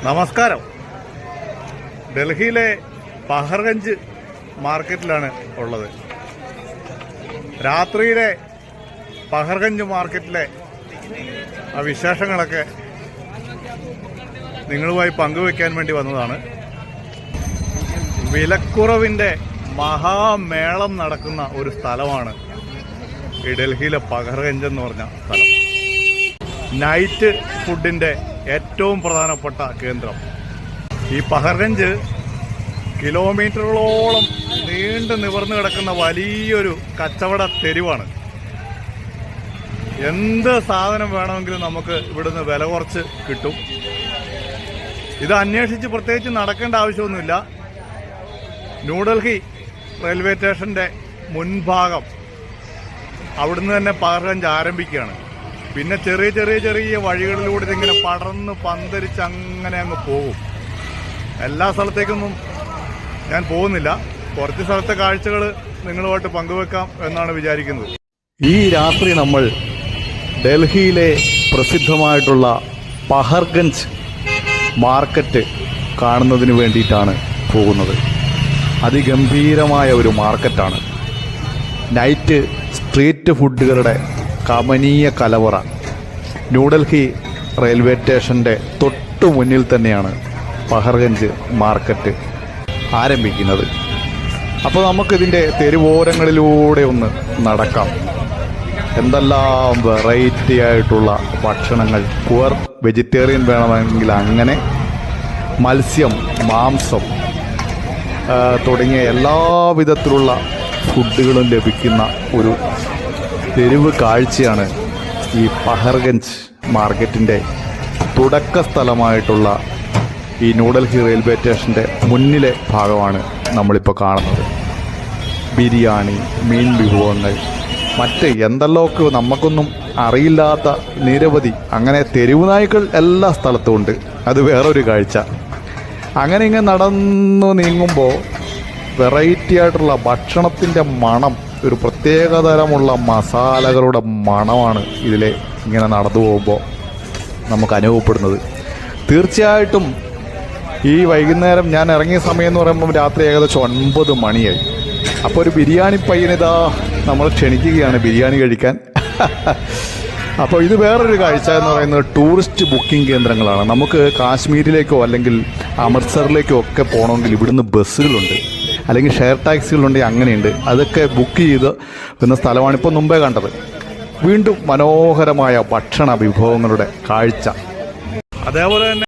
നമസ്കാരം. ഡൽഹിയിലെ പഹർഗഞ്ച് മാർക്കറ്റിലാണ് ഉള്ളത്. രാത്രിയിലെ പഹർഗഞ്ച് മാർക്കറ്റിലെ ആ വിശേഷങ്ങളൊക്കെ നിങ്ങളുമായി പങ്കുവയ്ക്കാൻ വേണ്ടി വന്നതാണ്. വിലക്കുറവിൻ്റെ മഹാമേളം നടക്കുന്ന ഒരു സ്ഥലമാണ് ഈ ഡൽഹിയിലെ പഹർഗഞ്ച് എന്ന് പറഞ്ഞ സ്ഥലം. നൈറ്റ് ഫുഡിൻ്റെ ഏറ്റവും പ്രധാനപ്പെട്ട കേന്ദ്രം. ഈ പഹർഗഞ്ച് കിലോമീറ്ററുകളോളം നീണ്ടു നിവർന്നു കിടക്കുന്ന വലിയൊരു കച്ചവട തെരുവാണ്. എന്ത് സാധനം വേണമെങ്കിലും നമുക്ക് ഇവിടുന്ന് വില കുറച്ച് കിട്ടും. ഇത് അന്വേഷിച്ച് പ്രത്യേകിച്ച് നടക്കേണ്ട ആവശ്യമൊന്നുമില്ല. ന്യൂഡൽഹി റെയിൽവേ സ്റ്റേഷൻ്റെ മുൻഭാഗം അവിടുന്ന് തന്നെ പഹർഗഞ്ച് ആരംഭിക്കുകയാണ്. പിന്നെ ചെറിയ ചെറിയ ചെറിയ വഴികളിലൂടെ ഇതിങ്ങനെ പടർന്ന് പന്തരിച്ച് അങ്ങനെ അങ്ങ് പോകും. എല്ലാ സ്ഥലത്തേക്കൊന്നും ഞാൻ പോകുന്നില്ല. കുറച്ച് സ്ഥലത്തെ കാഴ്ചകൾ നിങ്ങളുമായിട്ട് പങ്കുവെക്കാം എന്നാണ് വിചാരിക്കുന്നത്. ഈ രാത്രി നമ്മൾ ഡൽഹിയിലെ പ്രസിദ്ധമായിട്ടുള്ള പഹർഗഞ്ച് മാർക്കറ്റ് കാണുന്നതിന് വേണ്ടിയിട്ടാണ് പോകുന്നത്. അതിഗംഭീരമായ ഒരു മാർക്കറ്റാണ്. നൈറ്റ് സ്ട്രീറ്റ് ഫുഡുകളുടെ കമനീയ കലവറ. ന്യൂഡൽഹി റെയിൽവേ സ്റ്റേഷൻ്റെ തൊട്ടു മുന്നിൽ തന്നെയാണ് പഹർഗഞ്ച് മാർക്കറ്റ് ആരംഭിക്കുന്നത്. അപ്പോൾ നമുക്കിതിൻ്റെ തെരുവോരങ്ങളിലൂടെ ഒന്ന് നടക്കാം. എന്തെല്ലാം വെറൈറ്റി ആയിട്ടുള്ള ഭക്ഷണങ്ങൾ. പുവർ വെജിറ്റേറിയൻ വേണമെങ്കിൽ അങ്ങനെ, മത്സ്യം, മാംസം തുടങ്ങിയ എല്ലാവിധത്തിലുള്ള ഫുഡുകളും ലഭിക്കുന്ന ഒരു തെരുവ് കാഴ്ചയാണ് ഈ പഹർഗഞ്ച് മാർക്കറ്റിൻ്റെ തുടക്ക സ്ഥലമായിട്ടുള്ള ഈ ന്യൂഡൽഹി റെയിൽവേ സ്റ്റേഷൻ്റെ മുന്നിലെ ഭാഗമാണ് നമ്മളിപ്പോൾ കാണുന്നത്. ബിരിയാണി, മീൻ വിഭവങ്ങൾ, മറ്റ് എന്തെല്ലാമൊക്കെ നമുക്കൊന്നും അറിയില്ലാത്ത നിരവധി അങ്ങനെ തെരുവ് നായ്ക്കൾ എല്ലാ സ്ഥലത്തും ഉണ്ട്. അത് വേറൊരു കാഴ്ച. അങ്ങനെ ഇങ്ങനെ നടന്നു നീങ്ങുമ്പോൾ വെറൈറ്റി ആയിട്ടുള്ള ഭക്ഷണത്തിൻ്റെ മണം, ഒരു പ്രത്യേകതരമുള്ള മസാലകളുടെ മണമാണ് ഇതിലെ ഇങ്ങനെ നടന്നു പോകുമ്പോൾ നമുക്ക് അനുഭവപ്പെടുന്നത്. തീർച്ചയായിട്ടും ഈ വൈകുന്നേരം ഞാൻ ഇറങ്ങിയ സമയം എന്ന് പറയുമ്പം രാത്രി ഏകദേശം 9 മണിയായി. അപ്പോൾ ഒരു ബിരിയാണി പയ്യനിതാ നമ്മൾ ക്ഷണിക്കുകയാണ് ബിരിയാണി കഴിക്കാൻ. അപ്പോൾ ഇത് വേറൊരു കാഴ്ച എന്ന് പറയുന്നത് ടൂറിസ്റ്റ് ബുക്കിംഗ് കേന്ദ്രങ്ങളാണ്. നമുക്ക് കാശ്മീരിലേക്കോ അല്ലെങ്കിൽ അമൃത്സറിലേക്കോ ഒക്കെ പോകണമെങ്കിൽ ഇവിടുന്ന് ബസ്സുകളുണ്ട്, അല്ലെങ്കിൽ ഷെയർ ടാക്സികളുണ്ടെങ്കിൽ അങ്ങനെയുണ്ട്. അതൊക്കെ ബുക്ക് ചെയ്ത് എന്ന സ്ഥലമാണ് ഇപ്പോൾ മുമ്പേ കണ്ടത്. വീണ്ടും മനോഹരമായ ഭക്ഷണ വിഭവങ്ങളുടെ കാഴ്ച. അതേപോലെ തന്നെ